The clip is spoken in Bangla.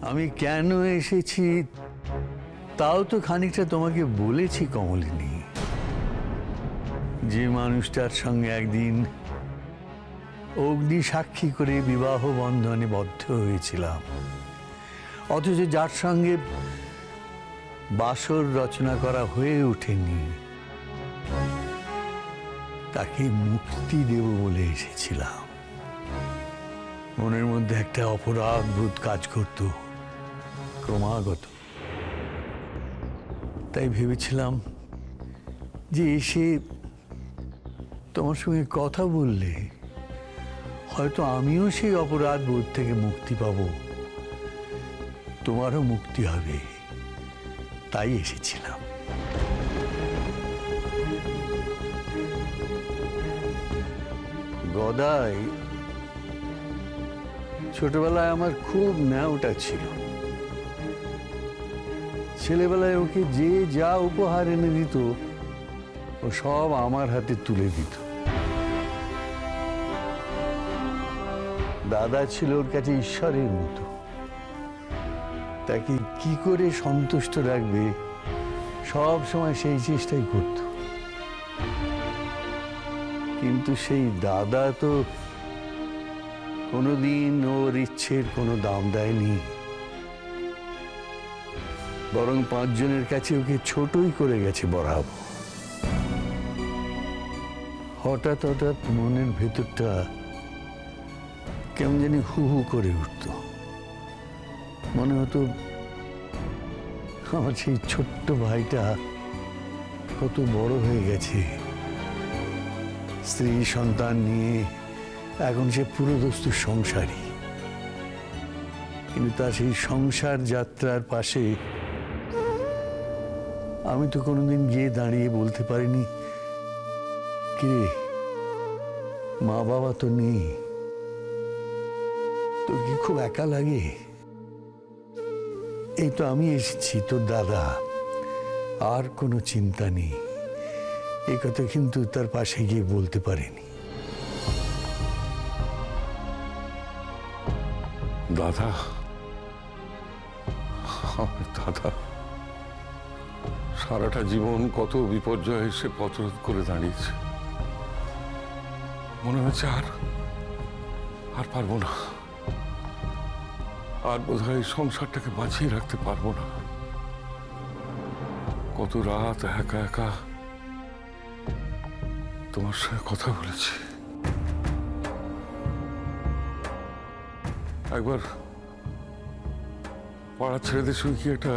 আমি কেন এসেছি তাও তো খানিকটা তোমাকে বলেছি কমলিনী। যে মানুষটার সঙ্গে একদিন অগ্নি সাক্ষী করে বিবাহ বন্ধনে বদ্ধ হয়েছিলাম, অথচ যার সঙ্গে বাসর রচনা করা হয়ে ওঠেনি, তাকে মুক্তি দেব বলে এসেছিলাম। মনের মধ্যে একটা অপরাধ বোধ কাজ করত ক্রমাগত। তাই ভেবেছিলাম যে এসে তোমার সঙ্গে কথা বললে হয়তো আমিও সেই অপরাধ বোধ থেকে মুক্তি পাব, তোমারও মুক্তি হবে, তাই এসেছিলাম। গদাই ছোটবেলায় আমার খুব ন্যাওটা ছিল। ছেলেবেলায় ওকে যে যা উপহার এনে দিত ও সব আমার হাতে তুলে দিত। দাদা ছিল ওর কাছে ঈশ্বরের মতো। তাকে কি করে সন্তুষ্ট রাখবে সব সময় সেই চেষ্টাই করত। কিন্তু সেই দাদা তো কোনোদিন ওর ইচ্ছের কোনো দাম দেয়নি, বরং 5 জনের কাছে ওকে ছোটই করে গেছে বরাবর। হঠাৎ হঠাৎ মনের ভেতরটা কেমন জানি হু হু করে উঠত। মনে হতো আমার সেই ছোট্ট ভাইটা কত বড় হয়ে গেছে, স্ত্রী সন্তান নিয়ে এখন সে পুরোদস্ত সংসারী। কিন্তু তার সেই সংসার যাত্রার পাশে আমি তো কোনোদিন গিয়ে দাঁড়িয়ে বলতে পারিনি, কে মা বাবা তো নেই, তোর কি খুব একা লাগে? এই তো আমি এসেছি, তোর দাদা, আর কোনো চিন্তা নেই। এই কথা কিন্তু তার পাশে গিয়ে বলতে পারিনি। দাদা, দাদা সারাটা জীবন কত বিপর্যয় এসে পথরোধ করে দাঁড়িয়েছে। মনে হচ্ছে আর পারবো না, আর বোধহয় এই সংসারটাকে বাঁচিয়ে রাখতে পারবো না। কত রাত একা একা তোমার সঙ্গে কথা বলেছি। একবার পাড়ার ছেলেদের সঙ্গে কি একটা